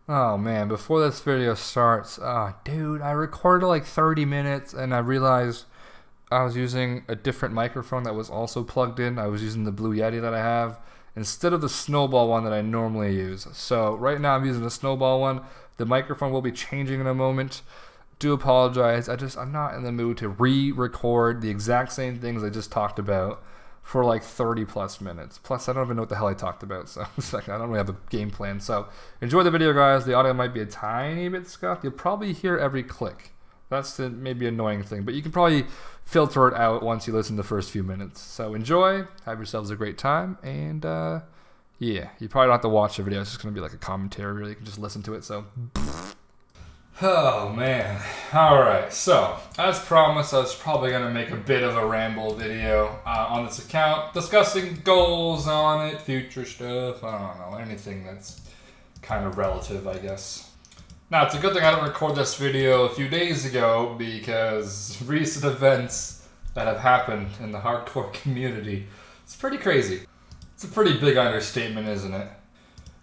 Oh man, before this video starts, dude, I recorded like 30 minutes and I realized I was using a different microphone that was also plugged in. I was using the Blue Yeti that I have instead of the Snowball one that I normally use. So right now I'm using the Snowball one. The microphone will be changing in a moment. Do apologize. I'm not in the mood to re-record the exact same things I just talked about for like 30 plus minutes. Plus, I don't even know what the hell I talked about, so it's like, I don't really have a game plan. So enjoy the video, guys. The audio might be a tiny bit scuffed. You'll probably hear every click. That's the maybe annoying thing, but you can probably filter it out once you listen to the first few minutes. So enjoy, have yourselves a great time, and yeah, you probably don't have to watch the video. It's just going to be like a commentary, really. You can just listen to it, so... Oh man. Alright, so as promised, I was probably going to make a bit of a ramble video on this account, discussing goals on it, future stuff, I don't know, anything that's kind of relative, I guess. Now, it's a good thing I didn't record this video a few days ago because recent events that have happened in the hardcore community, it's pretty crazy. It's a pretty big understatement, isn't it?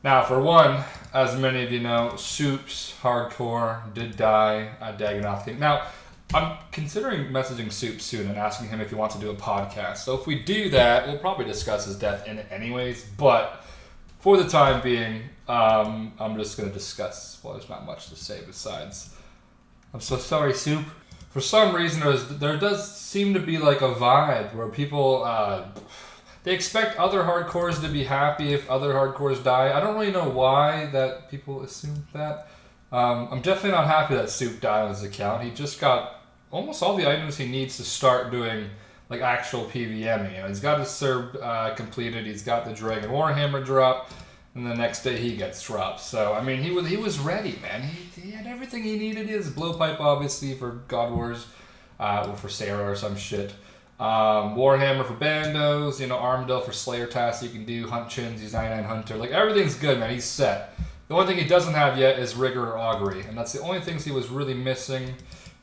Now, for one, as many of you know, Soups Hardcore did die at Dagonoth. Now, I'm considering messaging Soups soon and asking him if he wants to do a podcast. So if we do that, we'll probably discuss his death in it anyways. But for the time being, I'm just going to discuss. Well, there's not much to say besides, I'm so sorry, Soup. For some reason, there does seem to be like a vibe where people... they expect other hardcores to be happy if other hardcores die. I don't really know why that people assume that. I'm definitely not happy that Soup died on his account. He just got almost all the items he needs to start doing like actual PvMing. You know, he's got his Serb completed. He's got the Dragon Warhammer drop, and the next day he gets dropped. So I mean, he was ready, man. He had everything he needed. His blowpipe, obviously, for God Wars, or for Sarah or some shit. Warhammer for Bandos, you know, Armadale for Slayer tasks you can do, Hunt Chins, he's 99 Hunter, like everything's good, man, he's set. The only thing he doesn't have yet is Rigor or Augury, and that's the only things he was really missing,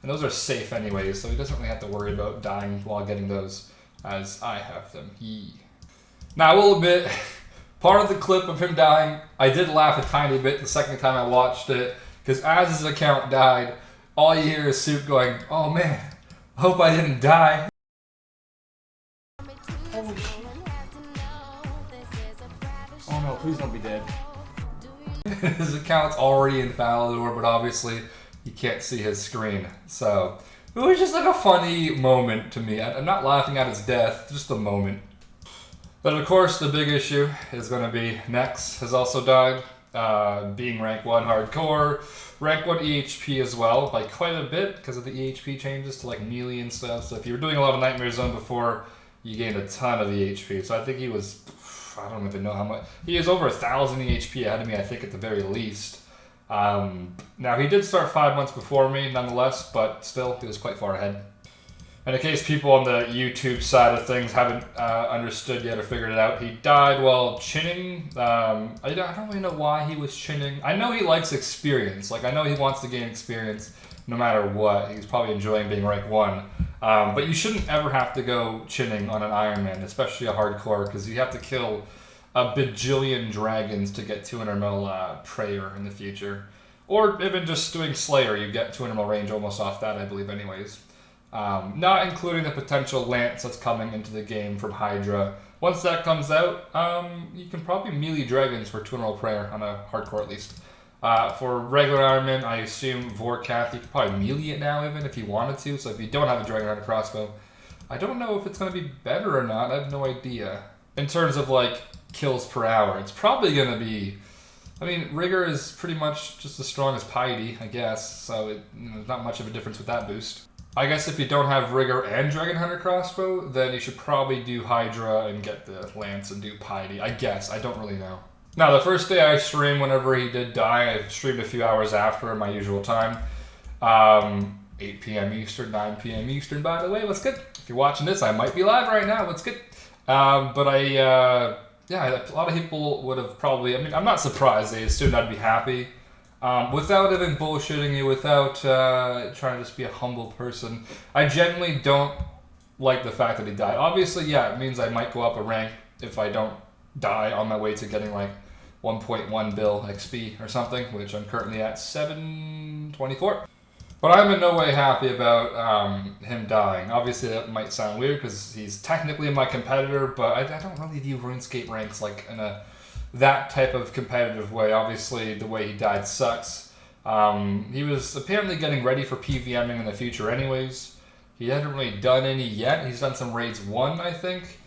and those are safe anyways, so he doesn't really have to worry about dying while getting those, as I have them. Yee. Now, I will admit, part of the clip of him dying, I did laugh a tiny bit the second time I watched it, because as his account died, all you hear is Soup going, "Oh man, I hope I didn't die." Oh shit. Oh no, please don't be dead. His account's already in Falador, but obviously you can't see his screen. So it was just like a funny moment to me. I'm not laughing at his death, just a moment. But of course the big issue is going to be Nex has also died. Being rank 1 hardcore, rank 1 EHP as well, by quite a bit because of the EHP changes to like melee and stuff. So if you were doing a lot of Nightmare Zone before, you gained a ton of EHP. So I think he was, I don't even know how much, he is over 1,000 EHP ahead of me, I think, at the very least. Now, he did start 5 months before me, nonetheless, but still, he was quite far ahead. And in case people on the YouTube side of things haven't understood yet or figured it out, he died while chinning. I don't really know why he was chinning. I know he likes experience. Like, I know he wants to gain experience no matter what. He's probably enjoying being rank 1. But you shouldn't ever have to go chinning on an Iron Man, especially a hardcore, because you have to kill a bajillion dragons to get 200 mil Prayer in the future. Or even just doing Slayer, you get 200 mil range almost off that, I believe, anyways. Not including the potential Lance that's coming into the game from Hydra. Once that comes out, you can probably melee dragons for 200 mil Prayer on a hardcore at least. For regular Iron Man, I assume Vorkath, you could probably melee it now even if you wanted to, so if you don't have a Dragon Hunter crossbow, I don't know if it's going to be better or not, I have no idea. In terms of like kills per hour, it's probably going to be, I mean, Rigor is pretty much just as strong as Piety, I guess, so there's not much of a difference with that boost. I guess if you don't have Rigor and Dragon Hunter crossbow, then you should probably do Hydra and get the Lance and do Piety, I guess, I don't really know. Now, the first day I streamed, whenever he did die, I streamed a few hours after my usual time. 8 p.m. Eastern, 9 p.m. Eastern, by the way. What's good? If you're watching this, I might be live right now. What's good? Yeah, a lot of people would have probably, I mean, I'm not surprised. They assumed I'd be happy. Without even bullshitting you, without trying to just be a humble person, I genuinely don't like the fact that he died. Obviously, yeah, it means I might go up a rank if I don't die on my way to getting like 1.1 bill XP or something, which I'm currently at 724. But I'm in no way happy about him dying. Obviously that might sound weird because he's technically my competitor, but I don't really view RuneScape ranks like in that type of competitive way. Obviously the way he died sucks. He was apparently getting ready for PVMing in the future anyways. He hadn't really done any yet. He's done some raids 1, I think.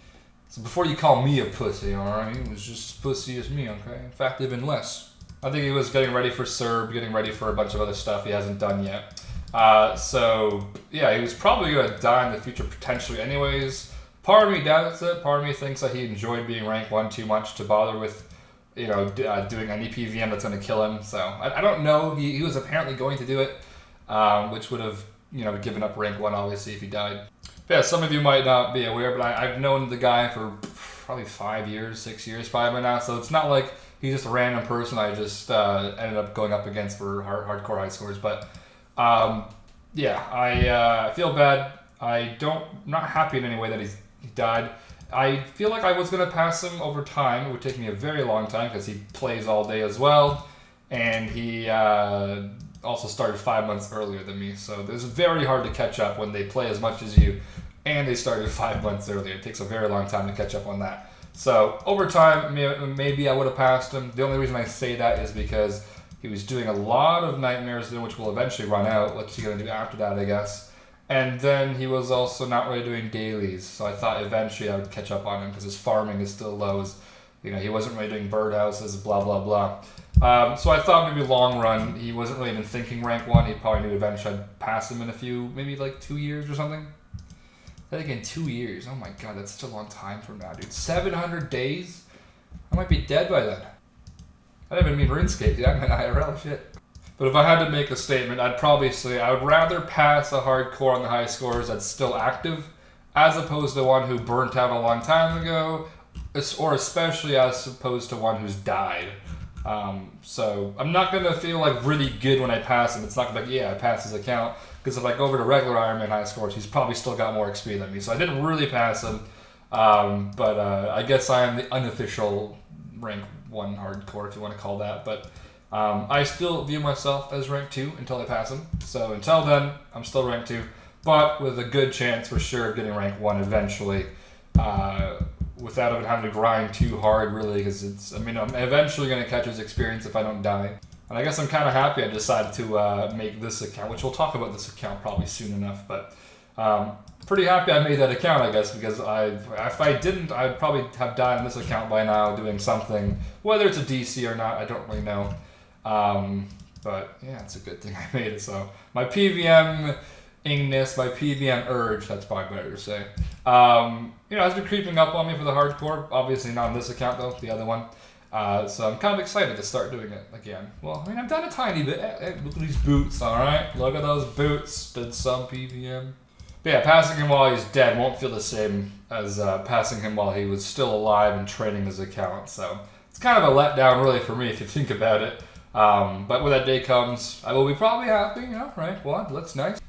So before you call me a pussy, alright? He was just as pussy as me, okay? In fact, even less. I think he was getting ready for Serb, getting ready for a bunch of other stuff he hasn't done yet. So, yeah, he was probably going to die in the future potentially anyways. Part of me doubts it. Part of me thinks that he enjoyed being rank 1 too much to bother with, you know, doing any PVM that's going to kill him. So, I don't know. He was apparently going to do it, which would have, you know, given up rank 1 obviously if he died. But yeah, some of you might not be aware, but I've known the guy for probably 5 years, 6 years probably by now. So it's not like he's just a random person I just ended up going up against for hardcore high scores. But yeah, I feel bad. I'm not happy in any way that he died. I feel like I was going to pass him over time. It would take me a very long time because he plays all day as well. And he also started 5 months earlier than me. So it's very hard to catch up when they play as much as you and they started 5 months earlier. It takes a very long time to catch up on that. So over time, maybe I would have passed him. The only reason I say that is because he was doing a lot of nightmares, which will eventually run out. What's he going to do after that, I guess? And then he was also not really doing dailies. So I thought eventually I would catch up on him because his farming is still low. You know, he wasn't really doing birdhouses, blah, blah, blah. So I thought maybe long run, he wasn't really even thinking rank 1. He probably knew eventually I'd pass him in a few, maybe like 2 years or something. I think in 2 years. Oh my god, that's such a long time from now, dude. 700 days? I might be dead by then. I didn't even mean RuneScape, dude. I meant IRL shit. But if I had to make a statement, I'd probably say I would rather pass a hardcore on the high scores that's still active as opposed to one who burnt out a long time ago, or especially as opposed to one who's died. So I'm not going to feel like really good when I pass him. It's not going to be like, yeah, I passed his account. Because if I go over to regular Iron Man high scores, he's probably still got more XP than me. So I didn't really pass him. But I guess I am the unofficial rank 1 hardcore, if you want to call that. But I still view myself as rank 2 until I pass him. So until then, I'm still rank 2. But with a good chance for sure of getting rank 1 eventually. Without even having to grind too hard, really. Because I'm eventually going to catch his experience if I don't die. And I guess I'm kind of happy I decided to make this account, which we'll talk about this account probably soon enough. But pretty happy I made that account, I guess, because if I didn't, I'd probably have died on this account by now doing something. Whether it's a DC or not, I don't really know. But yeah, it's a good thing I made it. So my PVM-ingness, my PVM urge, that's probably better to say, you know, has been creeping up on me for the hardcore. Obviously not on this account, though, the other one. So I'm kind of excited to start doing it again. Well, I mean, I've done a tiny bit. Hey, look at these boots, alright? Look at those boots. Did some PVM. But yeah, passing him while he's dead won't feel the same as passing him while he was still alive and training his account. So it's kind of a letdown, really, for me, if you think about it. But when that day comes, I will be probably happy, you know, right? Well, looks nice.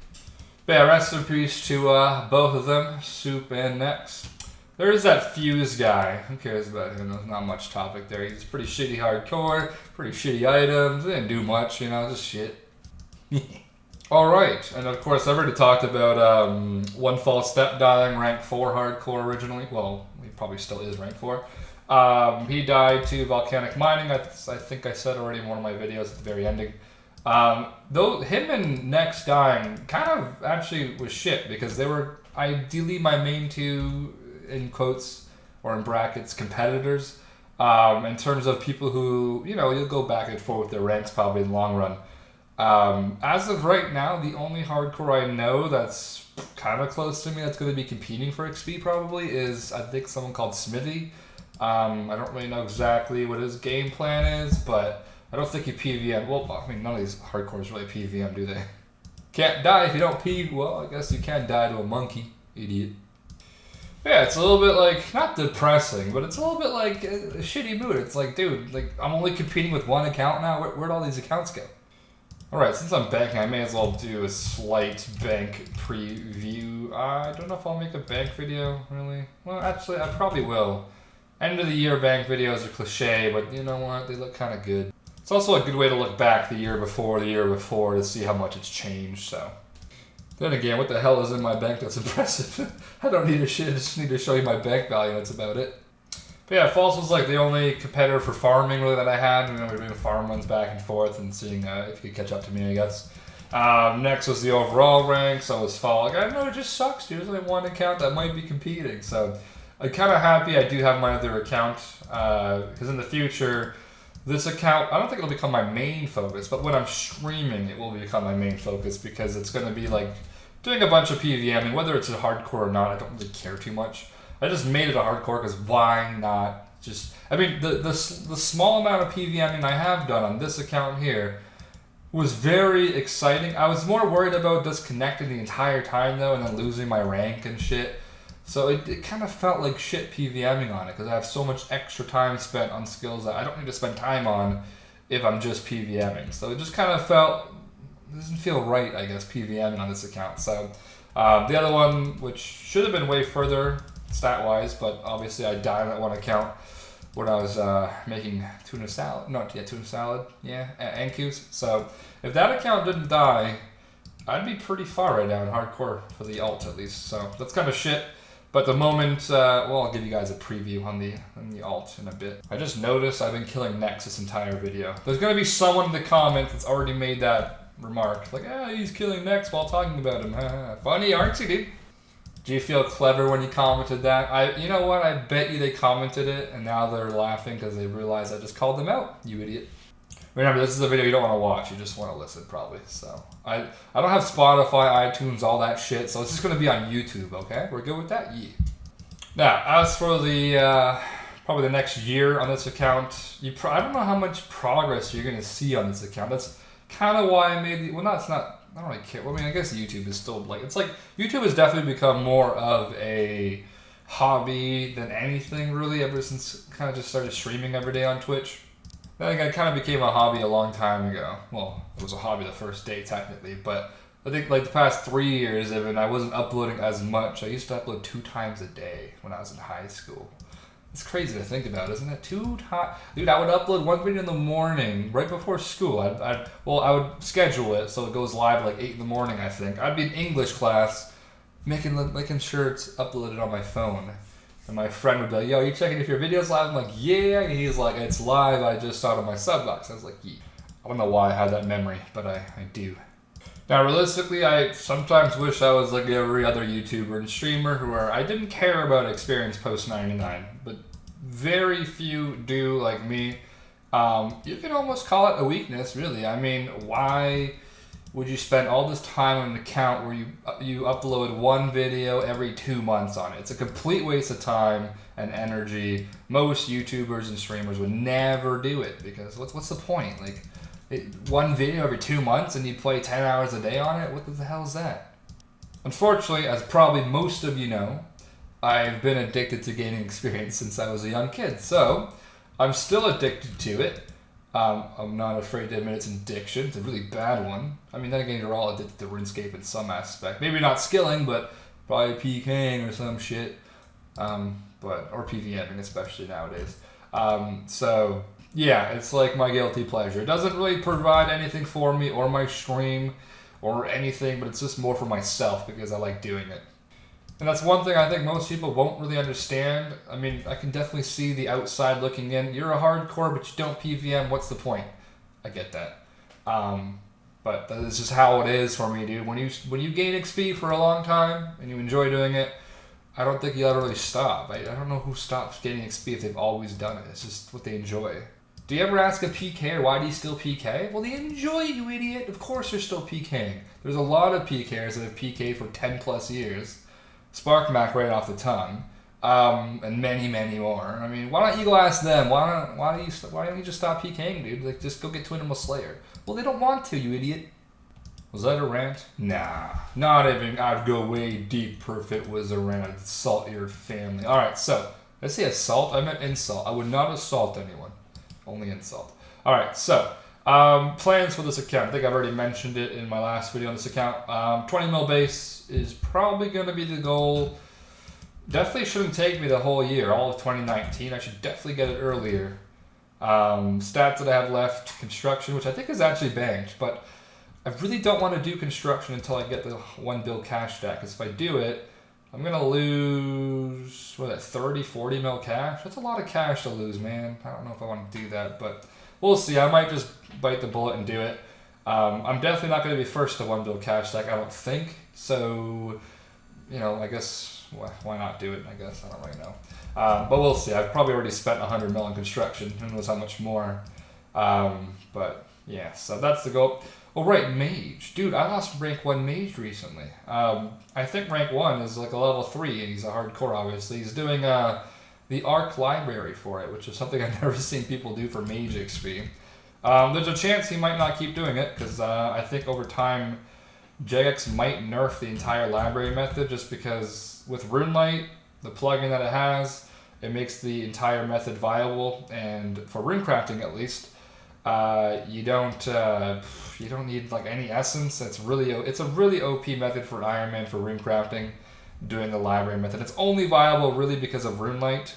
But yeah, rest in peace to both of them, Soup and Nex. There is that Fuse guy. Who cares about him? There's not much topic there. He's pretty shitty hardcore, pretty shitty items. They didn't do much, you know, just shit. Alright, and of course I've already talked about One False Step dying, rank 4 hardcore originally. Well, he probably still is rank 4. He died to volcanic mining, I think I said already in one of my videos at the very ending. Though him and Nex dying kind of actually was shit, because they were ideally my main two, in quotes or in brackets, competitors, in terms of people who, you know, you'll go back and forth with their ranks probably in the long run. As of right now, the only hardcore I know that's kind of close to me that's going to be competing for XP probably is, I think, someone called Smithy. I don't really know exactly what his game plan is, but I don't think he PVM. Well, I mean, none of these hardcores really PVM, do they? Can't die if you don't PV. Well, I guess you can die to a monkey, idiot. Yeah, it's a little bit like, not depressing, but it's a little bit like a shitty mood. It's like, dude, like, I'm only competing with one account now. Where'd all these accounts go? Alright, since I'm banking, I may as well do a slight bank preview. I don't know if I'll make a bank video, really. Well, actually, I probably will. End of the year bank videos are cliche, but you know what? They look kind of good. It's also a good way to look back the year before to see how much it's changed, so. Then again, what the hell is in my bank that's impressive? I don't need a shit, I just need to show you my bank value, that's about it. But yeah, False was like the only competitor for farming really that I had. We were doing farm runs back and forth and seeing if you could catch up to me, I guess. Next was the overall rank, so it was Fall. Like, I know it just sucks, dude. There's only one account that might be competing, so I'm kind of happy I do have my other account, because in the future, this account, I don't think it'll become my main focus, but when I'm streaming, it will become my main focus because it's going to be like doing a bunch of PvMing, whether it's a hardcore or not, I don't really care too much. I just made it a hardcore because why not just, I mean, the small amount of PvMing I have done on this account here was very exciting. I was more worried about disconnecting the entire time though and then losing my rank and shit. So it kind of felt like shit PvMing on it because I have so much extra time spent on skills that I don't need to spend time on if I'm just PvMing. So it just kind of it doesn't feel right, I guess, PvMing on this account. So the other one, which should have been way further stat-wise, but obviously I died on that one account when I was making tuna salad. Ankus. So if that account didn't die, I'd be pretty far right now in hardcore for the alt at least. So that's kind of shit. But the moment, well, I'll give you guys a preview on the alt in a bit. I just noticed I've been killing Nex this entire video. There's gonna be someone in the comments that's already made that remark. Like, he's killing Nex while talking about him. Funny, aren't you, dude? Do you feel clever when you commented that? You know what, I bet you they commented it and now they're laughing because they realize I just called them out, you idiot. Remember, this is a video you don't want to watch, you just want to listen probably. So I don't have Spotify, iTunes, all that shit, so it's just going to be on YouTube, okay? We're good with that? Yeah. Now, as for the probably the next year on this account, I don't know how much progress you're going to see on this account. That's kind of why I made the, well, no, it's not, I don't really care. Well, I mean, I guess YouTube is still like, it's like, YouTube has definitely become more of a hobby than anything really ever since kind of just started streaming every day on Twitch. I think it kind of became a hobby a long time ago. Well, it was a hobby the first day technically, but I think like the past 3 years even, I wasn't uploading as much. I used to upload 2 times a day when I was in high school. It's crazy to think about, isn't it? 2 times. Dude, I would upload one video in the morning, right before school. I would schedule it so it goes live at like 8 in the morning, I think. I'd be in English class, making sure it's uploaded on my phone. And my friend would be like, yo, you checking if your video's live? I'm like, yeah. And he's like, it's live. I just saw it on my sub box. I was like, yeah. I don't know why I had that memory, but I do. Now, realistically, I sometimes wish I was like every other YouTuber and streamer where I didn't care about experience post-99, but very few do like me. You can almost call it a weakness, really. I mean, why would you spend all this time on an account where you upload one video every 2 months on it? It's a complete waste of time and energy. Most YouTubers and streamers would never do it because what's the point? Like, one video every 2 months and you play 10 hours a day on it? What the hell is that? Unfortunately, as probably most of you know, I've been addicted to gaining experience since I was a young kid. So I'm still addicted to it. I'm not afraid to admit it's an addiction. It's a really bad one. I mean, then again, you're all addicted to RuneScape in some aspect. Maybe not skilling, but probably PKing or some shit. Or PvMing, especially nowadays. So yeah, it's like my guilty pleasure. It doesn't really provide anything for me or my stream or anything, but it's just more for myself because I like doing it. And that's one thing I think most people won't really understand. I mean, I can definitely see the outside looking in. You're a hardcore, but you don't PvM. What's the point? I get that. But that is just how it is for me, dude. When you gain XP for a long time and you enjoy doing it, I don't think you'll ever really stop. I don't know who stops getting XP if they've always done it. It's just what they enjoy. Do you ever ask a PKer why do you still PK? Well, they enjoy it, you idiot. Of course they're still PKing. There's a lot of PKers that have PK'd for 10 plus years. SparkMac right off the tongue, and many, many more. I mean, why don't you go ask them? Why don't you just stop PKing, dude? Like, just go get Twinimal Slayer. Well, they don't want to, you idiot. Was that a rant? Nah, not even. I'd go way deeper if it was a rant. I'd assault your family. All right, so I say assault. I meant insult. I would not assault anyone. Only insult. All right, so plans for this account. I think I've already mentioned it in my last video on this account. 20 mil base is probably going to be the goal. Definitely shouldn't take me the whole year, all of 2019. I should definitely get it earlier. Stats that I have left, construction, which I think is actually banked, but I really don't want to do construction until I get the 1 bill cash stack, because if I do it, I'm going to lose, 30, 40 mil cash? That's a lot of cash to lose, man. I don't know if I want to do that, but we'll see. I might just bite the bullet and do it. I'm definitely not going to be first to 1 bill cash stack, I don't think. So, I guess, why not do it, I guess? I don't really know. But we'll see. I've probably already spent 100 mil on construction. Who knows how much more. But, yeah, so that's the goal. Oh, right, Mage. Dude, I lost rank 1 Mage recently. I think rank 1 is like a level 3, and he's a hardcore, obviously. He's doing the Arc library for it, which is something I've never seen people do for Mage XP. There's a chance he might not keep doing it, because I think over time, Jagex might nerf the entire library method, just because with Runelight, the plugin that it has, it makes the entire method viable, and for runecrafting at least, you don't need like any essence. It's a really OP method for an Iron Man for runecrafting, doing the library method. It's only viable really because of Runelight.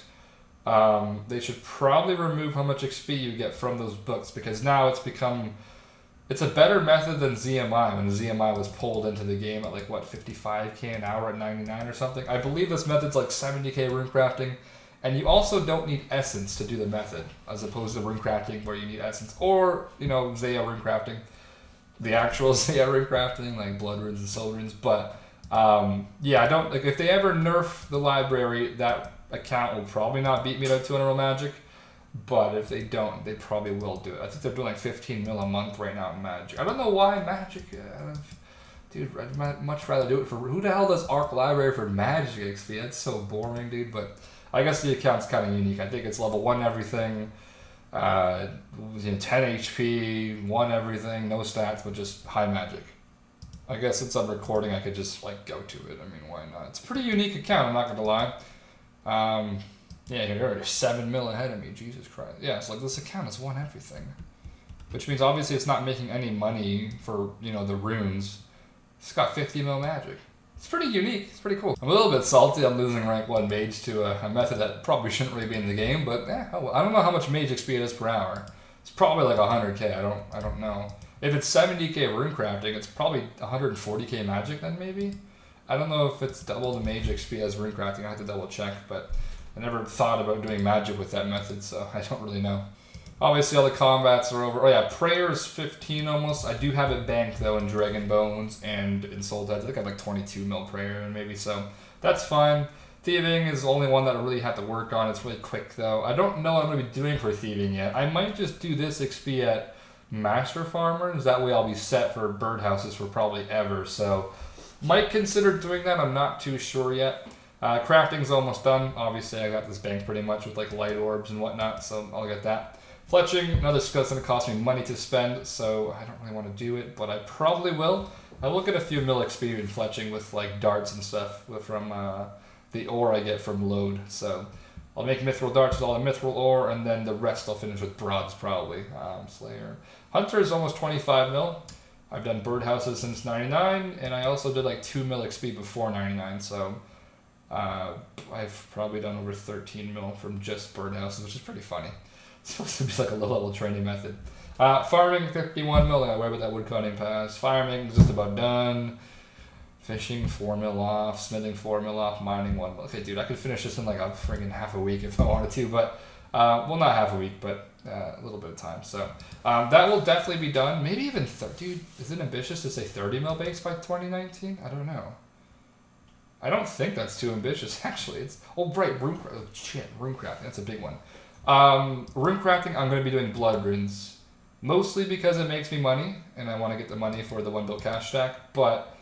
They should probably remove how much XP you get from those books, because now it's a better method than ZMI, when ZMI was pulled into the game at 55k an hour at 99 or something. I believe this method's like 70k runecrafting, and you also don't need essence to do the method, as opposed to runecrafting where you need essence, or Zaya runecrafting, the actual Zaya runecrafting like blood runes and soul runes. But yeah, I don't if they ever nerf the library, that account will probably not beat me to 200 mil magic. But if they don't, they probably will do it. I think they're doing like 15 mil a month right now in Magic. I don't know why Magic. Dude, I'd much rather do it for... Who the hell does Arc Library for Magic XP? That's so boring, dude. But I guess the account's kind of unique. I think it's level 1 everything, 10 HP, 1 everything, no stats, but just high magic. I guess since I'm recording, I could just go to it. I mean, why not? It's a pretty unique account, I'm not going to lie. Yeah, you're 7 mil ahead of me, Jesus Christ. Yeah, it's this account has won everything. Which means obviously it's not making any money for, the runes. It's got 50 mil magic. It's pretty unique, it's pretty cool. I'm a little bit salty I'm losing rank 1 mage to a method that probably shouldn't really be in the game, but I don't know how much mage XP it is per hour. It's probably like 100k, I don't know. If it's 70k runecrafting, it's probably 140k magic then maybe? I don't know if it's double the mage XP as runecrafting, I have to double check, but I never thought about doing magic with that method, so I don't really know. Obviously, all the combats are over. Oh yeah, Prayer is 15 almost. I do have it banked, though, in Dragon Bones and in Soul Heads. I think I have 22 mil Prayer, and maybe so. That's fine. Thieving is the only one that I really have to work on. It's really quick, though. I don't know what I'm going to be doing for Thieving yet. I might just do this XP at Master Farmers. That way I'll be set for birdhouses for probably ever, so might consider doing that. I'm not too sure yet. Crafting's almost done. Obviously, I got this banked pretty much with light orbs and whatnot, so I'll get that. Fletching, another skill that's going to cost me money to spend, so I don't really want to do it, but I probably will. I will get a few mil XP in fletching with darts and stuff from the ore I get from load. So I'll make mithril darts with all the mithril ore, and then the rest I'll finish with broads probably. Slayer. Hunter is almost 25 mil. I've done birdhouses since 99, and I also did 2 mil XP before 99, so I've probably done over 13 mil from just birdhouses, which is pretty funny. It's supposed to be a low-level training method. Farming, 51 mil. I got away with that woodcutting pass. Farming is just about done. Fishing, 4 mil off. Smithing, 4 mil off. Mining, 1 mil. Okay, dude, I could finish this in a friggin' half a week if I wanted to, but well, not half a week, but a little bit of time. So that will definitely be done. Maybe even dude, is it ambitious to say 30 mil base by 2019? I don't know. I don't think that's too ambitious, actually. It's right, runecrafting. That's a big one. Runecrafting, I'm going to be doing blood runes, mostly because it makes me money, and I want to get the money for the 1 bill cash stack. But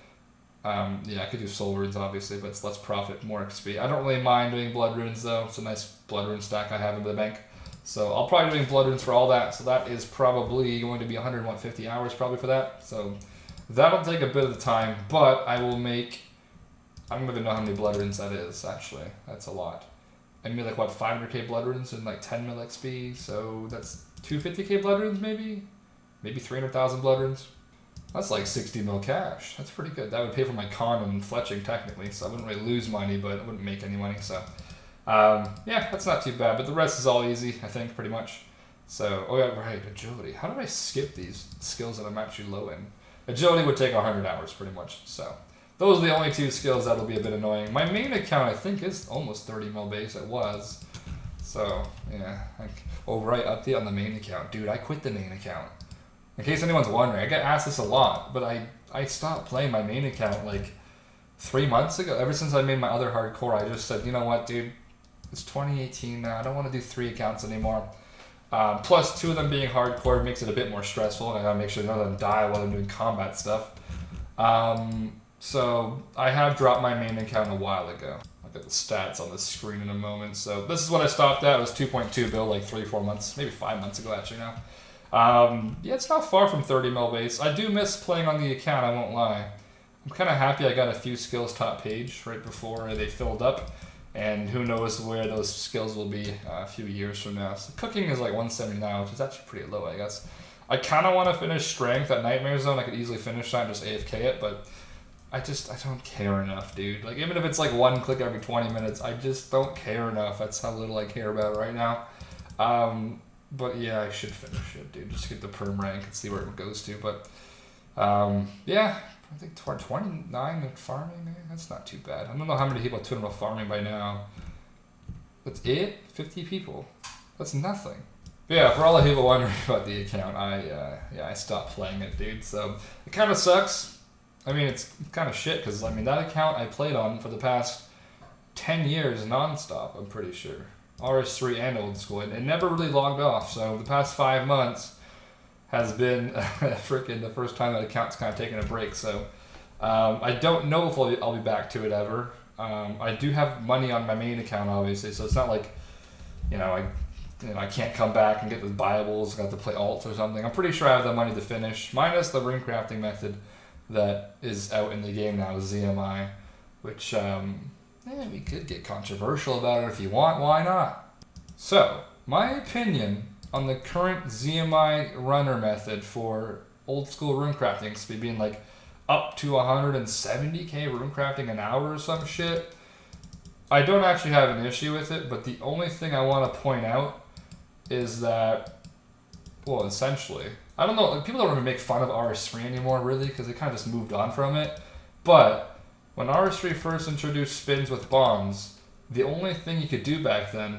yeah, I could do soul runes, obviously, but it's less profit, more XP. I don't really mind doing blood runes, though. It's a nice blood rune stack I have in the bank. So I'll probably be doing blood runes for all that. So that is probably going to be 150 hours probably for that. So that'll take a bit of the time, but I will make... I don't even know how many blood runes that is, actually. That's a lot. I mean, 500k blood runes and 10 mil XP, so that's 250k blood runes, maybe? Maybe 300,000 blood runes. That's like 60 mil cash. That's pretty good. That would pay for my con and fletching technically, so I wouldn't really lose money, but I wouldn't make any money. So yeah, that's not too bad. But the rest is all easy, I think, pretty much. So, oh yeah, right, agility. How did I skip these skills that I'm actually low in? Agility would take 100 hours, pretty much. So those are the only 2 skills that'll be a bit annoying. My main account, I think, is almost 30 mil base. It was. So, yeah. Oh, right, update on the main account. Dude, I quit the main account. In case anyone's wondering, I get asked this a lot, but I stopped playing my main account like 3 months ago. Ever since I made my other hardcore, I just said, you know what, dude? It's 2018 now. I don't want to do 3 accounts anymore. Plus, 2 of them being hardcore makes it a bit more stressful. I gotta make sure none of them die while I'm doing combat stuff. So I have dropped my main account a while ago. I'll get the stats on the screen in a moment. So this is what I stopped at. It was 2.2 bill like 3-4 months, maybe 5 months ago actually now. Yeah, it's not far from 30 mil base. I do miss playing on the account, I won't lie. I'm kind of happy I got a few skills top page right before they filled up. And who knows where those skills will be a few years from now. So cooking is like 170 now, which is actually pretty low, I guess. I kind of want to finish strength at Nightmare Zone. I could easily finish that and just AFK it, but I don't care enough, dude. Like, even if it's like 1 click every 20 minutes, I just don't care enough. That's how little I care about it right now. But yeah, I should finish it, dude. Just get the perm rank and see where it goes to. But yeah, I think 29 at farming. That's not too bad. I don't know how many people are tuning about farming by now. That's it? 50 people. That's nothing. But yeah, for all the people wondering about the account, I stopped playing it, dude. So it kind of sucks. I mean, it's kind of shit because I mean that account I played on for the past 10 years nonstop. I'm pretty sure. RS3 and old school, and it never really logged off. So the past 5 months has been freaking the first time that account's kind of taken a break. So I don't know if I'll be back to it ever. I do have money on my main account, obviously, so it's not like I can't come back and get the Bibles. I got to play alts or something. I'm pretty sure I have the money to finish, minus the rune crafting method that is out in the game now, ZMI, which we could get controversial about it if you want. Why not? So my opinion on the current ZMI runner method for old school rune crafting speed being like up to 170k rune crafting an hour or some shit. I don't actually have an issue with it, but the only thing I want to point out is that, well, essentially, I don't know, people don't even make fun of RS3 anymore, really, because they kind of just moved on from it. But when RS3 first introduced spins with bonds, the only thing you could do back then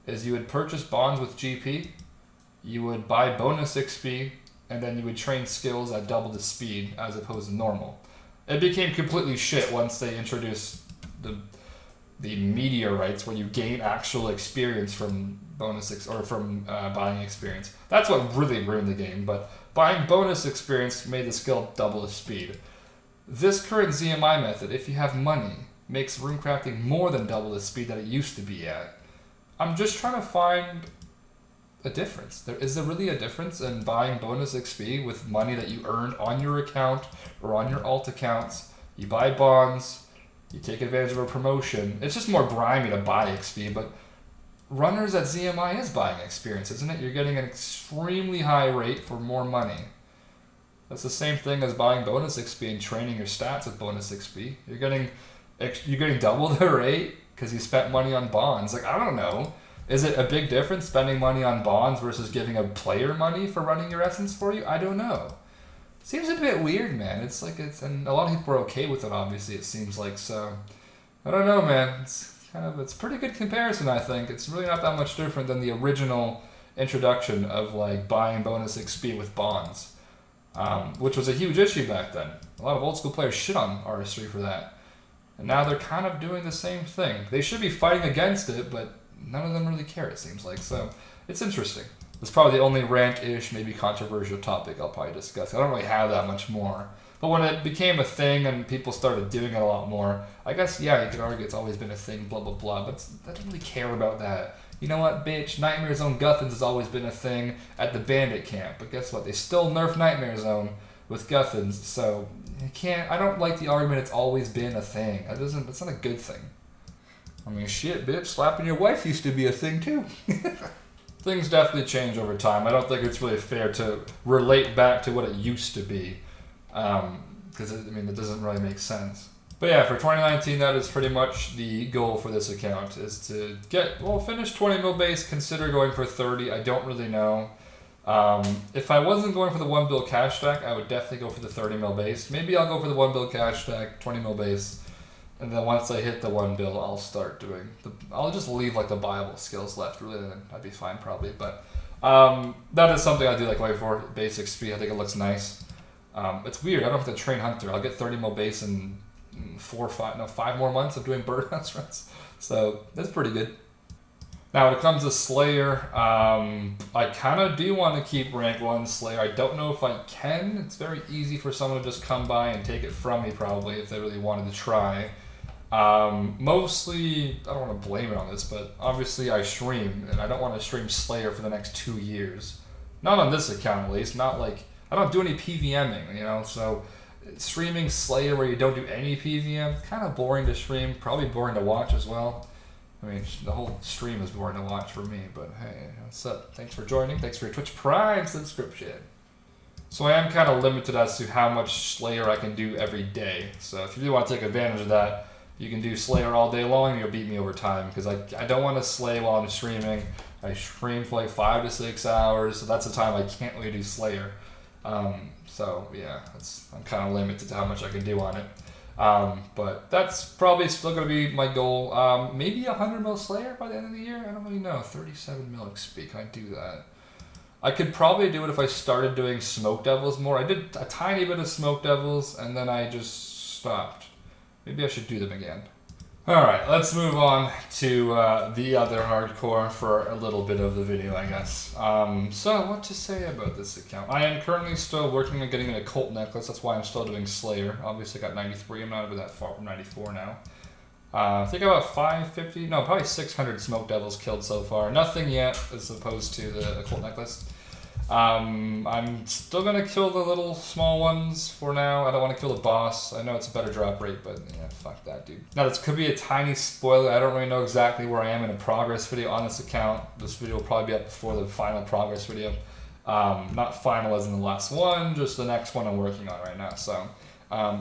is you would purchase bonds with GP, you would buy bonus XP, and then you would train skills at double the speed as opposed to normal. It became completely shit once they introduced the meteorites, where you gain actual experience from buying experience. That's what really ruined the game. But buying bonus experience made the skill double the speed. This current ZMI method, if you have money, makes rune crafting more than double the speed that it used to be at. I'm just trying to find a difference. Is there really a difference in buying bonus XP with money that you earned on your account or on your alt accounts? You buy bonds, you take advantage of a promotion. It's just more grimy to buy XP, but runners at ZMI is buying experience, isn't it? You're getting an extremely high rate for more money. That's the same thing as buying bonus XP and training your stats with bonus XP. You're getting double the rate because you spent money on bonds. Like, I don't know. Is it a big difference spending money on bonds versus giving a player money for running your essence for you? I don't know. Seems a bit weird, man. And a lot of people are okay with it, obviously, it seems like. So, I don't know, man. It's a pretty good comparison, I think. It's really not that much different than the original introduction of, like, buying bonus XP with bonds, which was a huge issue back then. A lot of old school players shit on RS3 for that. And now they're kind of doing the same thing. They should be fighting against it, but none of them really care, it seems like. So, it's interesting. It's probably the only rant-ish, maybe controversial topic I'll probably discuss. I don't really have that much more. But when it became a thing and people started doing it a lot more, I guess, yeah, you could argue it's always been a thing, blah, blah, blah. But I don't really care about that. You know what, bitch? Nightmare Zone Guthans has always been a thing at the bandit camp. But guess what? They still nerf Nightmare Zone with Guthans. So, I don't like the argument it's always been a thing. That's not a good thing. I mean, shit, bitch, slapping your wife used to be a thing, too. Things definitely change over time. I don't think it's really fair to relate back to what it used to be because I mean, it doesn't really make sense. But yeah, for 2019, that is pretty much the goal for this account, is to finish 20 mil base, consider going for 30. I don't really know. If I wasn't going for the 1 bill cash stack, I would definitely go for the 30 mil base. Maybe I'll go for the 1 bill cash stack, 20 mil base, and then once I hit the 1 bill, I'll start doing I'll just leave like the buyable skills left, really, and I'd be fine probably. But that is something I do like way for basic speed. I think it looks nice. It's weird. I don't have to train Hunter. I'll get 30 mil base in 5 more months of doing birdhouse runs. So that's pretty good. Now when it comes to Slayer, I kind of do want to keep rank 1 Slayer. I don't know if I can. It's very easy for someone to just come by and take it from me probably if they really wanted to try. Mostly, I don't want to blame it on this, but obviously I stream, and I don't want to stream Slayer for the next 2 years. Not on this account at least. Not like, I don't do any PVMing, you know, so streaming Slayer where you don't do any PVM, it's kind of boring to stream, probably boring to watch as well. I mean, the whole stream is boring to watch for me, but hey, what's up? Thanks for joining. Thanks for your Twitch Prime subscription. So I am kind of limited as to how much Slayer I can do every day. So if you do want to take advantage of that, you can do Slayer all day long and you'll beat me over time, because I don't want to slay while I'm streaming. I stream for like 5 to 6 hours, so that's the time I can't really do Slayer. So yeah, I'm kind of limited to how much I can do on it. But that's probably still going to be my goal. Maybe 100 mil Slayer by the end of the year? I don't really know. 37 mil XP, can I do that? I could probably do it if I started doing Smoke Devils more. I did a tiny bit of Smoke Devils and then I just stopped. Maybe I should do them again. Alright, let's move on to the other hardcore for a little bit of the video, I guess. So, what to say about this account? I am currently still working on getting an occult necklace. That's why I'm still doing Slayer. Obviously, I got 93. I'm not even that far from 94 now. I think about 550, no, probably 600 Smoke Devils killed so far. Nothing yet, as opposed to the occult necklace. I'm still going to kill the little small ones for now. I don't want to kill the boss. I know it's a better drop rate, but yeah, fuck that, dude. Now, this could be a tiny spoiler. I don't really know exactly where I am in a progress video on this account. This video will probably be up before the final progress video. Not final as in the last one, just the next one I'm working on right now. So,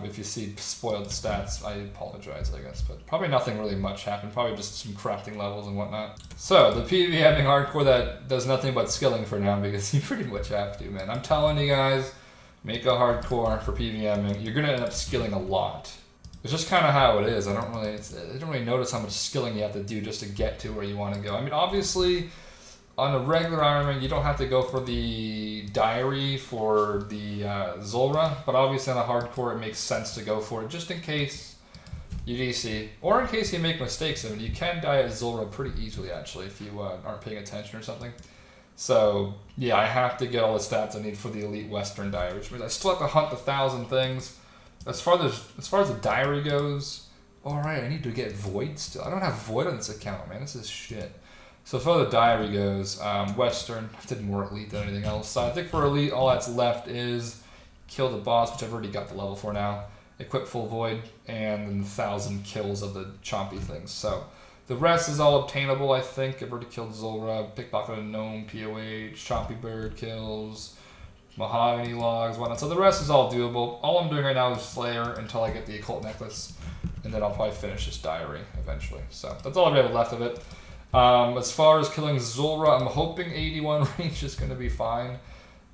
if you see spoiled stats, I apologize, I guess. But probably nothing really much happened. Probably just some crafting levels and whatnot. So, the PvPing hardcore that does nothing but skilling for now, because you pretty much have to, man. I'm telling you guys, make a hardcore for PvPing. You're going to end up skilling a lot. It's just kind of how it is. I don't really notice how much skilling you have to do just to get to where you want to go. I mean, obviously, on a regular armament, you don't have to go for the diary for the Zulrah, but obviously on a hardcore, it makes sense to go for it just in case you DC, or in case you make mistakes. I mean, you can die at Zulrah pretty easily, actually, if you aren't paying attention or something. So, yeah, I have to get all the stats I need for the Elite Western diary, which means I still have to hunt 1,000 things. As far as the diary goes, alright, I need to get Void still. I don't have Void on this account, man. This is shit. So as far as the diary goes, Western, I did more Elite than anything else. So I think for Elite, all that's left is kill the boss, which I've already got the level for now, equip full Void, and then 1,000 kills of the chompy things. So the rest is all obtainable, I think. I've already killed Zulrah, pickpocketed Gnome, POH, chompy bird kills, mahogany logs, whatnot. So the rest is all doable. All I'm doing right now is Slayer until I get the occult necklace, and then I'll probably finish this diary eventually. So that's all I have left of it. As far as killing Zulrah, I'm hoping 81 range is going to be fine.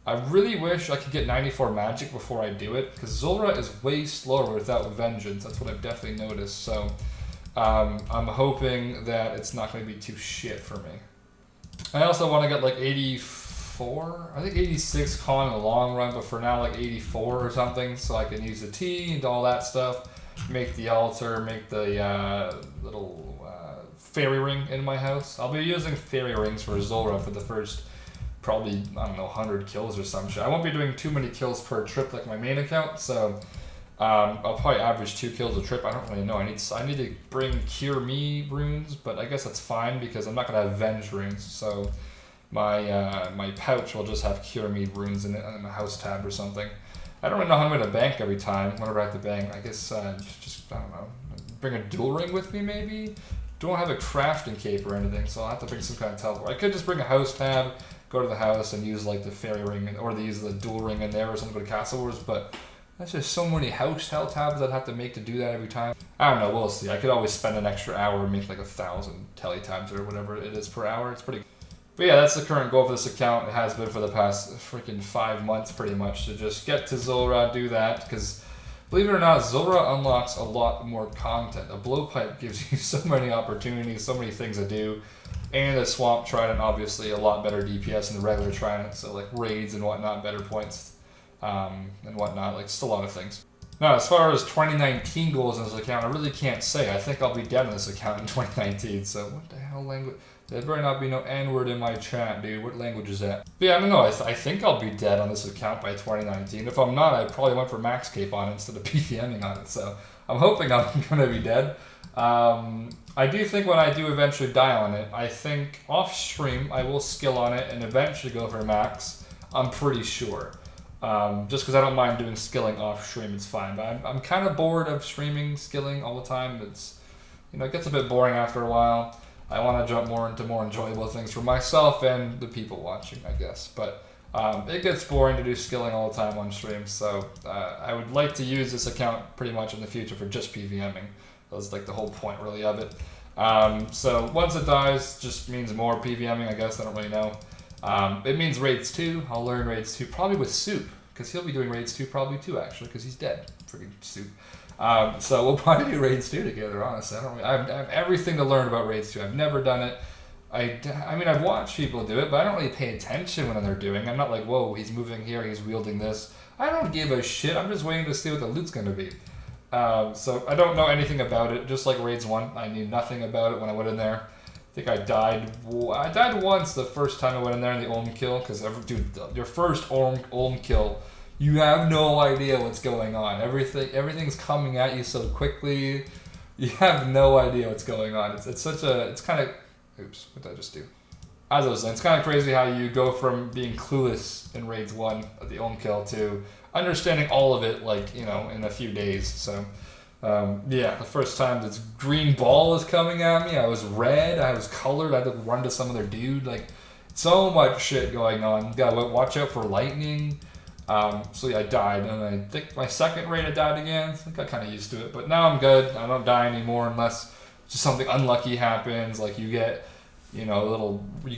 I really wish I could get 94 magic before I do it, because Zulrah is way slower without Vengeance. That's what I've definitely noticed. So I'm hoping that it's not going to be too shit for me. I also want to get like 84, I think 86 calling in the long run, but for now like 84 or something, so I can use the T and all that stuff, make the altar, make the little fairy ring in my house. I'll be using fairy rings for Zulrah for the first probably, I don't know, 100 kills or some shit. I won't be doing too many kills per trip like my main account, so I'll probably average 2 kills a trip. I don't really know. I need to bring Cure Me runes, but I guess that's fine because I'm not going to have Venge runes, so my pouch will just have Cure Me runes in it in a house tab or something. I don't really know how I'm going to bank every time. Whenever I have to bank, I guess just, I don't know, bring a dual ring with me maybe? Don't have a crafting cape or anything, so I'll have to bring some kind of teleport. I could just bring a house tab, go to the house and use like the fairy ring, or use the dual ring in there or something, go to Castle Wars, but That's just so many house hell tabs I'd have to make to do that every time. I don't know, we'll see. I could always spend an extra hour and make like 1,000 tele tabs or whatever it is per hour. It's pretty. But yeah, that's the current goal for this account. It has been for the past freaking 5 months pretty much, to just get to Zulrah, do that, because believe it or not, Zulrah unlocks a lot more content. A blowpipe gives you so many opportunities, so many things to do, and a swamp trident, obviously a lot better DPS than the regular trident, so like raids and whatnot, better points, and whatnot, like just a lot of things. Now, as far as 2019 goals in this account, I really can't say. I think I'll be dead in this account in 2019, so what the hell language? There better not be no N-word in my chat, dude. What language is that? But yeah, I don't know. I think I'll be dead on this account by 2019. If I'm not, I probably went for max cape on it instead of PVMing on it. So I'm hoping I'm going to be dead. I do think when I do eventually die on it, I think off stream I will skill on it and eventually go for max. I'm pretty sure. Just because I don't mind doing skilling off stream, it's fine. But I'm kind of bored of streaming skilling all the time. It's, it gets a bit boring after a while. I want to jump more into more enjoyable things for myself and the people watching, I guess. But it gets boring to do skilling all the time on stream, so I would like to use this account pretty much in the future for just PVMing. That's like the whole point, really, of it. So once it dies, just means more PVMing, I guess. I don't really know. It means raids 2. I'll learn raids 2 probably with Soup, because he'll be doing raids 2 probably too, actually, because he's dead. Freaking Soup. So we'll probably do raids 2 together, honestly. I have everything to learn about raids 2. I've never done it. I mean, I've watched people do it, but I don't really pay attention when they're doing it. I'm not like, whoa, he's moving here, he's wielding this. I don't give a shit. I'm just waiting to see what the loot's going to be. So I don't know anything about it. Just like raids 1, I knew nothing about it when I went in there. I think I died once the first time I went in there in the Ulm kill, because, dude, your first Ulm kill, you have no idea what's going on. Everything's coming at you so quickly. You have no idea what's going on. It's kind of, oops, what did I just do? As I was saying, it's kind of crazy how you go from being clueless in raids 1 of the Ulm kill to understanding all of it, like, in a few days. So, yeah, the first time this green ball was coming at me, I was red, I was colored, I had to run to some other dude, like, so much shit going on. You gotta watch out for lightning. So yeah, I died, and I think my second raid I died again. I think I got kind of used to it, but now I'm good. I don't die anymore unless just something unlucky happens, like you get, you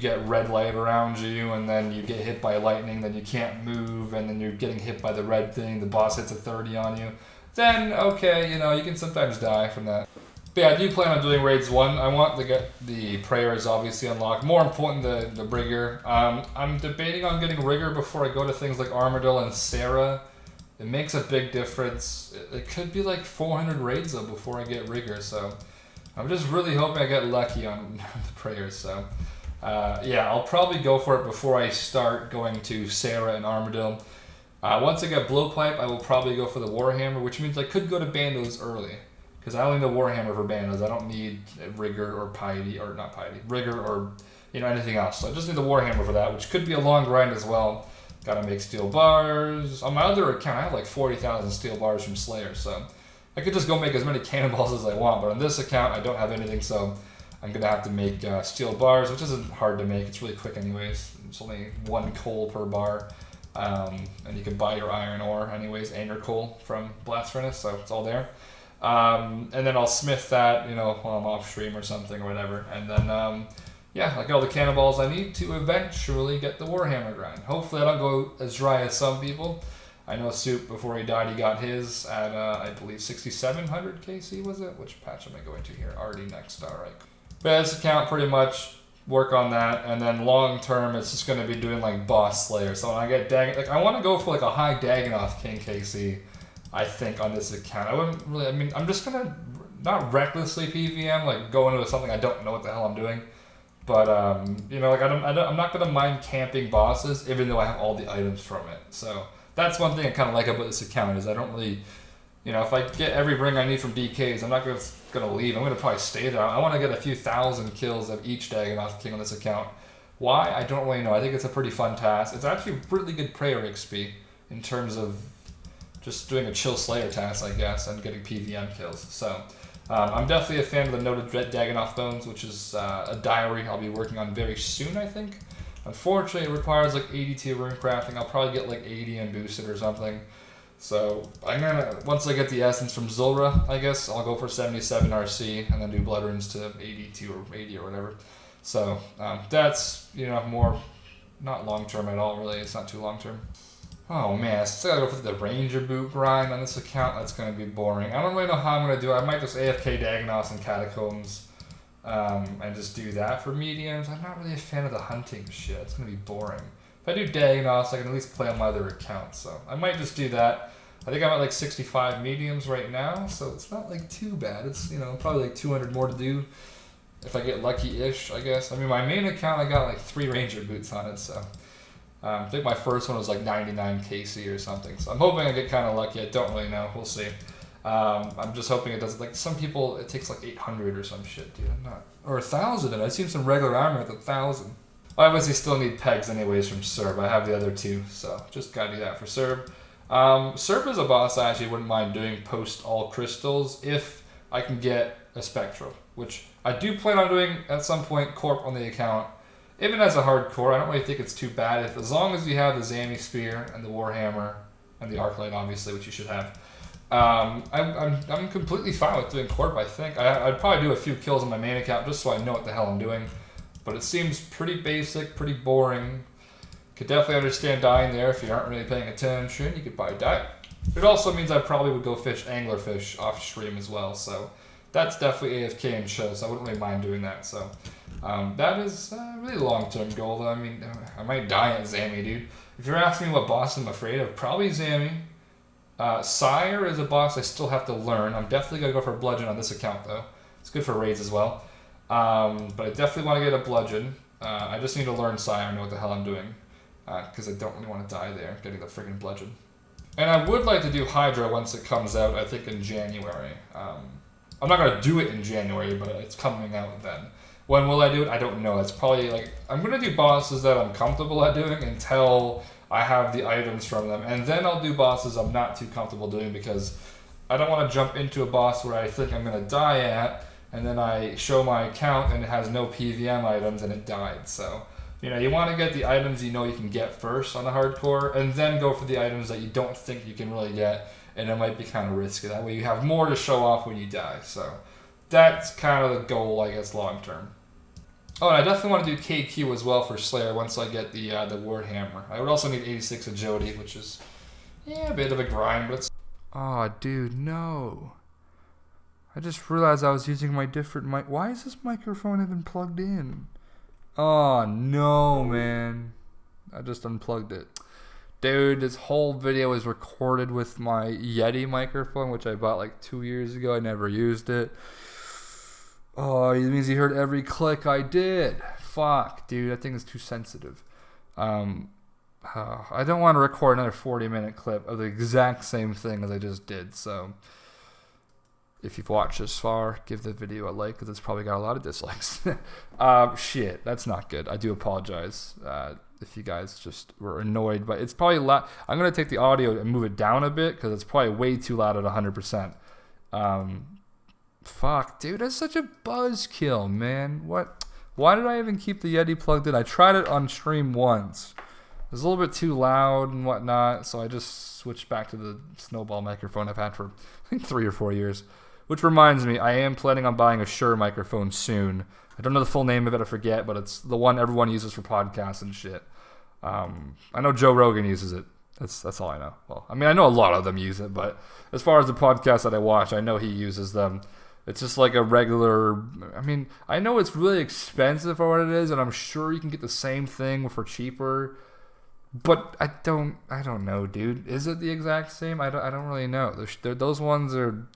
get red light around you, and then you get hit by lightning, then you can't move, and then you're getting hit by the red thing, the boss hits a 30 on you. Then, okay, you can sometimes die from that. But yeah, I do plan on doing raids 1. I want to get the prayers obviously unlocked. More important, the rigor. I'm debating on getting rigor before I go to things like Armadillo and Sarah. It makes a big difference. It could be like 400 raids though before I get rigor, so I'm just really hoping I get lucky on the prayers. So yeah, I'll probably go for it before I start going to Sarah and Armadillo. Once I get Blowpipe, I will probably go for the Warhammer, which means I could go to Bandos early. Because I only know Warhammer for Bandos. I don't need Rigor or Piety, or not Piety, Rigor or anything else. So I just need the Warhammer for that, which could be a long grind as well. Gotta make steel bars. On my other account, I have like 40,000 steel bars from Slayer, so I could just go make as many cannonballs as I want. But on this account, I don't have anything, so I'm gonna have to make steel bars, which isn't hard to make. It's really quick anyways. It's only 1 coal per bar. And you can buy your iron ore anyways, and your coal from Blast Furnace, so it's all there. And then I'll smith that, while I'm off stream or something or whatever. And then, yeah, I got all the cannonballs I need to eventually get the Warhammer grind. Hopefully I don't go as dry as some people. I know Soup, before he died, he got his at, I believe, 6,700 KC, was it? Which patch am I going to here? Already next, alright. But this account, pretty much work on that, and then long term, it's just going to be doing, like, Boss Slayer. So when I get I want to go for, like, a high Dagonoth King KC. I think on this account. I wouldn't really, I'm just gonna not recklessly PVM, like go into something I don't know what the hell I'm doing. But, like I'm not gonna mind camping bosses, even though I have all the items from it. So that's one thing I kind of like about this account, is I don't really, if I get every ring I need from DKs, I'm not gonna leave. I'm gonna probably stay there. I want to get a few thousand kills of each Dagonoth King on this account. Why? I don't really know. I think it's a pretty fun task. It's actually really good prayer XP in terms of just doing a chill Slayer task, I guess, and getting PVM kills. So I'm definitely a fan of the Noted Dagonoth Bones, which is a diary I'll be working on very soon, I think. Unfortunately, it requires like 80 tier rune crafting. I'll probably get like 80 and boosted or something. So I'm gonna, once I get the essence from Zulra, I guess I'll go for 77 RC and then do blood runes to 82 or 80 or whatever. So that's, you know, more not long term at all, really. It's not too long term. Oh man, I still gotta go for the Ranger boot grind on this account. That's gonna be boring. I don't really know how I'm gonna do it. I might just AFK Diagnos and Catacombs and just do that for mediums. I'm not really a fan of the hunting shit. It's gonna be boring. If I do Diagnos, I can at least play on my other accounts. So I might just do that. I think I'm at like 65 mediums right now, so it's not like too bad. It's, you know, probably like 200 more to do if I get lucky-ish, I guess. I mean, my main account, I got like 3 Ranger boots on it, so I think my first one was like 99 KC or something. So I'm hoping I get kind of lucky. I don't really know. We'll see. I'm just hoping it doesn't, like some people, it takes like 800 or some shit, dude. I'm not, or 1,000, and I've seen some regular armor with 1,000. I obviously still need pegs anyways from Serb. I have the other 2, so just gotta do that for Serb. Serb is a boss I actually wouldn't mind doing post all crystals if I can get a Spectral, which I do plan on doing at some point, Corp on the account. Even as a hardcore, I don't really think it's too bad, as long as you have the Zami Spear and the Warhammer and the Arclight, obviously, which you should have. I'm completely fine with doing Corp, I think. I'd probably do a few kills on my main account just so I know what the hell I'm doing. But it seems pretty basic, pretty boring. Could definitely understand dying there if you aren't really paying attention. You could probably die. It also means I probably would go fish anglerfish off stream as well. So that's definitely AFK and show. So I wouldn't really mind doing that. So that is a really long-term goal. Though. I mean, I might die at Zami, dude. If you're asking me what boss I'm afraid of, probably Zami. Sire is a boss I still have to learn. I'm definitely going to go for Bludgeon on this account, though. It's good for raids as well. But I definitely want to get a Bludgeon. I just need to learn Sire and know what the hell I'm doing. Because I don't really want to die there, getting the freaking Bludgeon. And I would like to do Hydra once it comes out, I think in January. I'm not going to do it in January, but it's coming out then. When will I do it? I don't know. It's probably like, I'm going to do bosses that I'm comfortable at doing until I have the items from them. And then I'll do bosses I'm not too comfortable doing because I don't want to jump into a boss where I think I'm going to die at, and then I show my account and it has no PVM items and it died. So, you know, you want to get the items you know you can get first on the hardcore, and then go for the items that you don't think you can really get, and it might be kind of risky. That way you have more to show off when you die. So that's kind of the goal, I guess, long term. Oh, and I definitely want to do KQ as well for Slayer once I get the Warhammer. I would also need 86 agility, which is, yeah, a bit of a grind, but it's... Oh, dude, no. I just realized I was using my different mic. Why is this microphone even plugged in? Oh, no, man. I just unplugged it. Dude, this whole video is recorded with my Yeti microphone, which I bought like 2 years ago. I never used it. Oh, it means he heard every click I did. Fuck, dude, that thing is too sensitive. I don't want to record another 40-minute clip of the exact same thing as I just did, so if you've watched this far, give the video a like, because it's probably got a lot of dislikes. Shit, that's not good. I do apologize if you guys just were annoyed, but it's probably loud. I'm going to take the audio and move it down a bit, because it's probably way too loud at 100%. Fuck, dude, that's such a buzzkill, man. What? Why did I even keep the Yeti plugged in? I tried it on stream once. It was a little bit too loud and whatnot, so I just switched back to the Snowball microphone I've had for, I think, 3 or 4 years. Which reminds me, I am planning on buying a Shure microphone soon. I don't know the full name of it, I forget, but it's the one everyone uses for podcasts and shit. I know Joe Rogan uses it. That's all I know. Well, I mean, I know a lot of them use it, but as far as the podcasts that I watch, I know he uses them. It's just like a regular, I mean, I know it's really expensive for what it is, and I'm sure you can get the same thing for cheaper, but I don't know, dude. Is it the exact same? I don't really know. Those ones are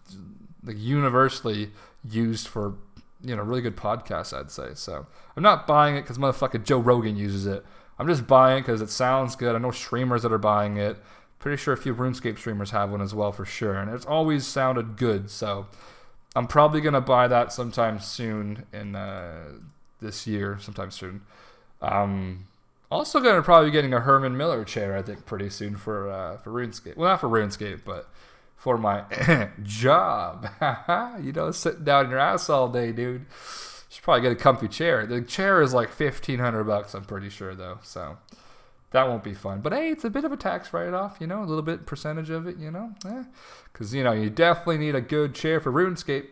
like universally used for, you know, really good podcasts, I'd say. So I'm not buying it because motherfucking Joe Rogan uses it. I'm just buying it because it sounds good. I know streamers that are buying it. Pretty sure a few RuneScape streamers have one as well for sure, and it's always sounded good, so I'm probably going to buy that sometime soon in this year, sometime soon. Also going to probably be getting a Herman Miller chair, I think, pretty soon for RuneScape. Well, not for RuneScape, but for my job. You know, sitting down in your ass all day, dude. Should probably get a comfy chair. The chair is like $1,500, I'm pretty sure, though. So that won't be fun. But hey, it's a bit of a tax write-off, you know, a little bit percentage of it, you know, because you know you definitely need a good chair for RuneScape.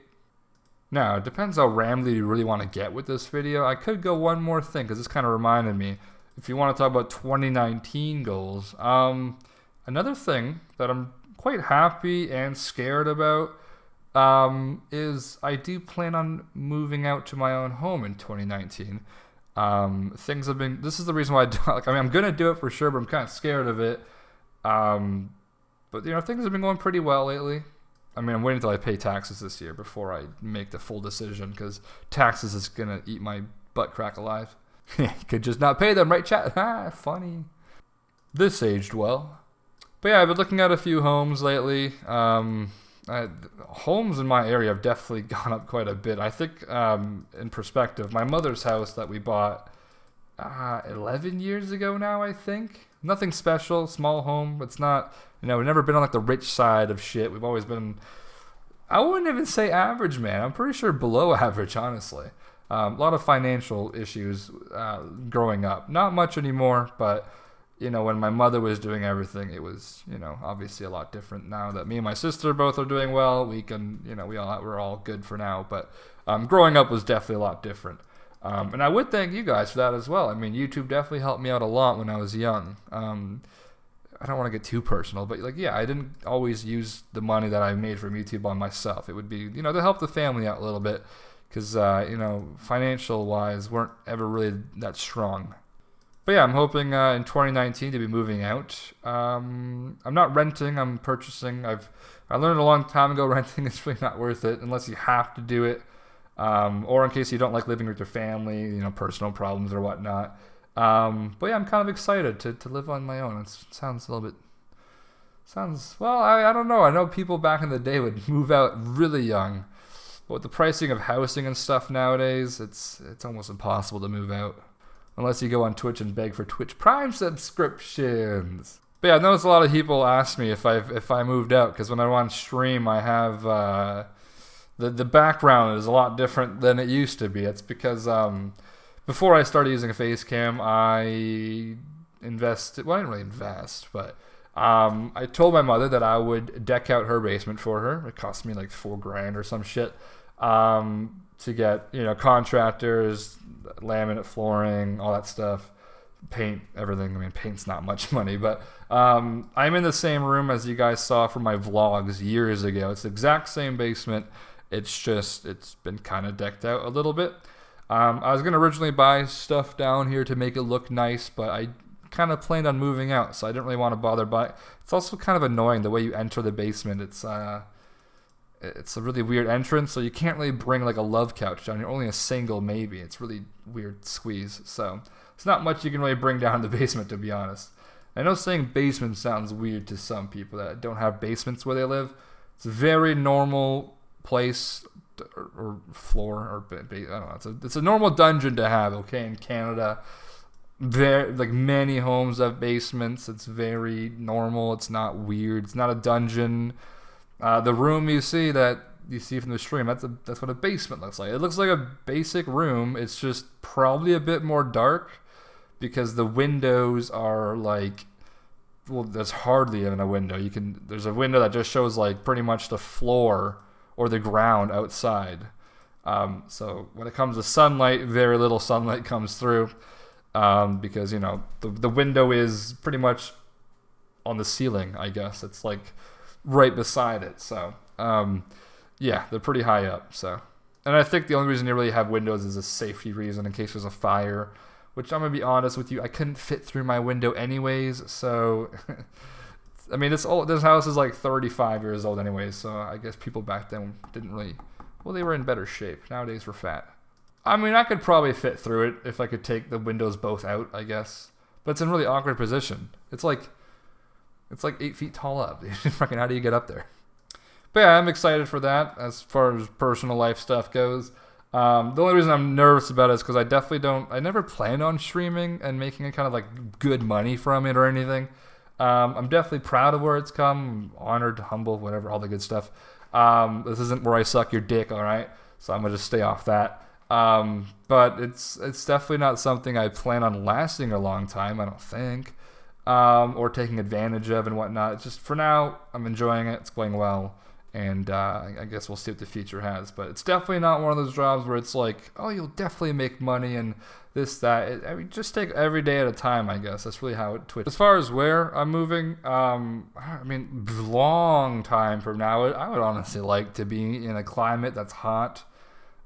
Now it depends how rambly you really want to get with this video. I could go one more thing because this kind of reminded me. If you want to talk about 2019 goals, another thing that I'm quite happy and scared about is I do plan on moving out to my own home in 2019. Things have been, this is the reason why I'm going to do it for sure, but I'm kind of scared of it. But you know, things have been going pretty well lately. I mean, I'm waiting until I pay taxes this year before I make the full decision, because taxes is going to eat my butt crack alive. You could just not pay them, right, chat? Funny. This aged well. But yeah, I've been looking at a few homes lately. Homes in my area have definitely gone up quite a bit. I think, in perspective, my mother's house that we bought 11 years ago now, I think. Nothing special, small home. It's not, you know, we've never been on like the rich side of shit. We've always been, I wouldn't even say average, man. I'm pretty sure below average, honestly. A lot of financial issues growing up. Not much anymore, but you know, when my mother was doing everything, it was, you know, obviously a lot different. Now that me and my sister both are doing well, we can, you know, we're all good for now. But growing up was definitely a lot different. And I would thank you guys for that as well. I mean, YouTube definitely helped me out a lot when I was young. I don't want to get too personal, but like, yeah, I didn't always use the money that I made from YouTube on myself. It would be, you know, to help the family out a little bit. Because, you know, financial-wise, weren't ever really that strong. But yeah, I'm hoping in 2019 to be moving out. I'm not renting, I'm purchasing. I learned a long time ago renting is really not worth it unless you have to do it. Or in case you don't like living with your family, you know, personal problems or whatnot. But yeah, I'm kind of excited to live on my own. It sounds a little bit... well, I don't know. I know people back in the day would move out really young. But with the pricing of housing and stuff nowadays, it's almost impossible to move out. Unless you go on Twitch and beg for Twitch Prime subscriptions. But yeah, I've noticed a lot of people ask me if I moved out, because when I'm on stream, I have the background is a lot different than it used to be. It's because before I started using a face cam, I invested. Well, I didn't really invest, but I told my mother that I would deck out her basement for her. It cost me like $4,000 or some shit. To get, you know, contractors, laminate flooring, all that stuff, paint, everything. I mean, paint's not much money, but I'm in the same room as you guys saw from my vlogs years ago. It's the exact same basement. It's just, it's been kind of decked out a little bit. I was going to originally buy stuff down here to make it look nice, but I kind of planned on moving out, so I didn't really want to bother buying. It's also kind of annoying the way you enter the basement. It's a really weird entrance, so you can't really bring like a love couch down. You're only a single, maybe. It's really weird squeeze. So it's not much you can really bring down in the basement, to be honest. I know saying basement sounds weird to some people that don't have basements where they live. It's a very normal place or floor, or I don't know. It's a normal dungeon to have. Okay, in Canada, like many homes have basements. It's very normal. It's not weird. It's not a dungeon. The room you see from the stream, that's what a basement looks like. It looks like a basic room. It's just probably a bit more dark because the windows are like, well, there's hardly even a window. There's a window that just shows like pretty much the floor or the ground outside. So when it comes to sunlight, very little sunlight comes through because, you know, the window is pretty much on the ceiling, I guess. It's like right beside it. So yeah, they're pretty high up. So, and I think the only reason you really have windows is a safety reason in case there's a fire, which I'm gonna be honest with you, I couldn't fit through my window anyways. So I mean, this house is like 35 years old anyways, so I guess people back then didn't really, well, they were in better shape. Nowadays we're fat. I mean, I could probably fit through it if I could take the windows both out, I guess, but it's in a really awkward position. It's like 8 feet tall up. Fucking, how do you get up there? But yeah, I'm excited for that as far as personal life stuff goes. The only reason I'm nervous about it is because I never planned on streaming and making a kind of like good money from it or anything. I'm definitely proud of where it's come. I'm honored, humble, whatever, all the good stuff. This isn't where I suck your dick, all right? So I'm going to just stay off that. But it's definitely not something I plan on lasting a long time, I don't think. or taking advantage of and whatnot. It's just for now, I'm enjoying it. It's going well. And I guess we'll see what the future has. But it's definitely not one of those jobs where it's like, oh, you'll definitely make money and this, that. I mean, just take every day at a time, I guess. That's really how it twitches. As far as where I'm moving, I mean, long time from now, I would honestly like to be in a climate that's hot.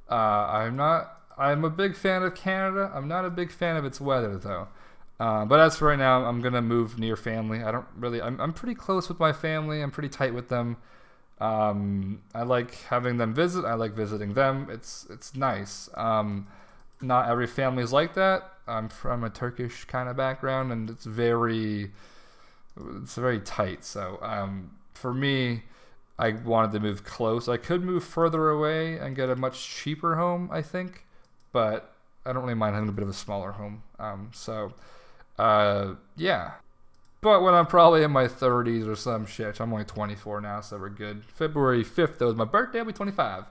I'm a big fan of Canada. I'm not a big fan of its weather, though. But as for right now, I'm going to move near family. I'm pretty close with my family. I'm pretty tight with them. I like having them visit. I like visiting them. It's nice. Not every family is like that. I'm from a Turkish kind of background, and it's very tight. So for me, I wanted to move close. I could move further away and get a much cheaper home, I think, but I don't really mind having a bit of a smaller home. Yeah. But when I'm probably in my 30s or some shit, I'm only 24 now, so we're good. February 5th, that was my birthday, I'll be 25.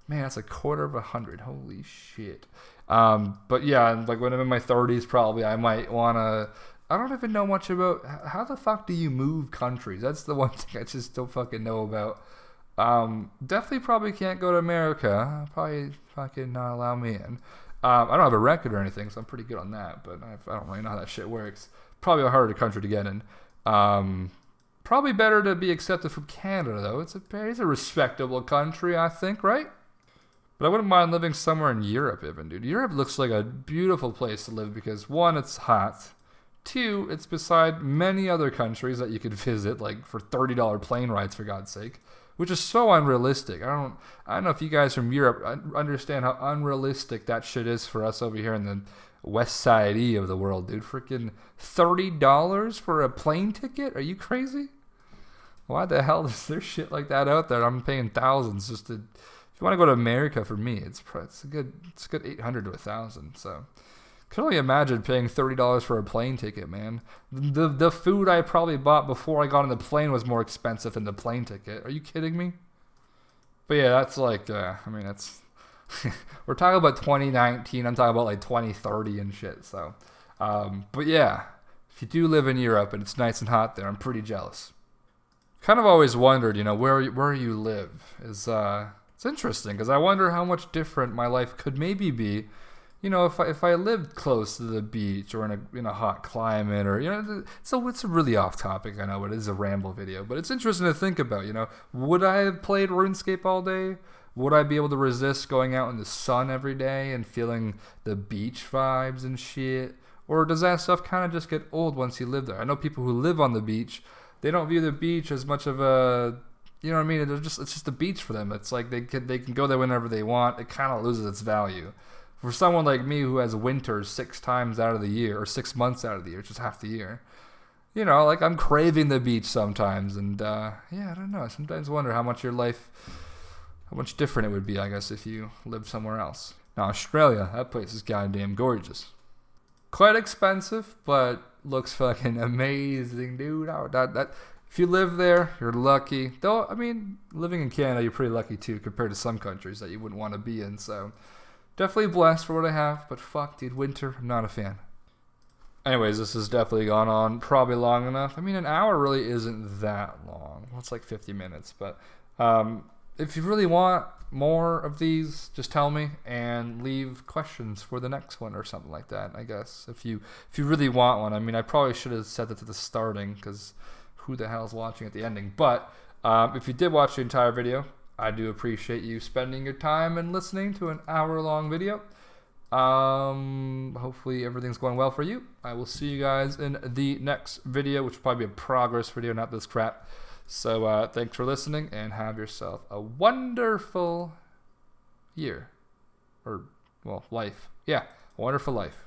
Man, that's 1/4. Holy shit. But yeah, like when I'm in my 30s, probably I might want to... I don't even know much about... How the fuck do you move countries? That's the one thing I just don't fucking know about. Definitely probably can't go to America. Probably fucking not allow me in. I don't have a record or anything, so I'm pretty good on that, but I don't really know how that shit works. Probably a harder country to get in. Probably better to be accepted from Canada, though. It's a respectable country, I think, right? But I wouldn't mind living somewhere in Europe, even, dude. Europe looks like a beautiful place to live because, one, it's hot. Two, it's beside many other countries that you could visit, like for $30 plane rides, for God's sake, which is so unrealistic. I don't know if you guys from Europe understand how unrealistic that shit is for us over here in the West Side of the world, dude. Freaking $30 for a plane ticket? Are you crazy? Why the hell is there shit like that out there? I'm paying thousands just to... If you want to go to America, for me, it's a good 800 to 1,000. So, can only imagine paying $30 for a plane ticket, man. The food I probably bought before I got on the plane was more expensive than the plane ticket. Are you kidding me? But yeah, that's like, that's... We're talking about 2019. I'm talking about like 2030 and shit. So, but yeah, if you do live in Europe and it's nice and hot there, I'm pretty jealous. Kind of always wondered, where you live is it's interesting because I wonder how much different my life could maybe be, if I lived close to the beach or in a hot climate or So it's really off topic. I know it is a ramble video, but it's interesting to think about. Would I have played RuneScape all day? Would I be able to resist going out in the sun every day and feeling the beach vibes and shit? Or does that stuff kind of just get old once you live there? I know people who live on the beach, they don't view the beach as much of a, it's just a beach for them. It's like they can go there whenever they want. It kind of loses its value. For someone like me who has winters 6 times out of the year, or 6 months out of the year, just half the year, like I'm craving the beach sometimes. And I don't know. I sometimes wonder how much different it would be, I guess, if you lived somewhere else. Now, Australia, that place is goddamn gorgeous. Quite expensive, but looks fucking amazing, dude. If you live there, you're lucky. Though, living in Canada, you're pretty lucky, too, compared to some countries that you wouldn't want to be in. So, definitely blessed for what I have, but fuck, dude, winter, I'm not a fan. Anyways, this has definitely gone on probably long enough. An hour really isn't that long. Well, it's like 50 minutes, but... if you really want more of these, just tell me and leave questions for the next one or something like that, I guess. If you really want one. I probably should have said that at the starting because who the hell's watching at the ending? But if you did watch the entire video, I do appreciate you spending your time and listening to an hour-long video. Hopefully everything's going well for you. I will see you guys in the next video, which will probably be a progress video, not this crap. So thanks for listening and have yourself a wonderful year. Life. Yeah, a wonderful life.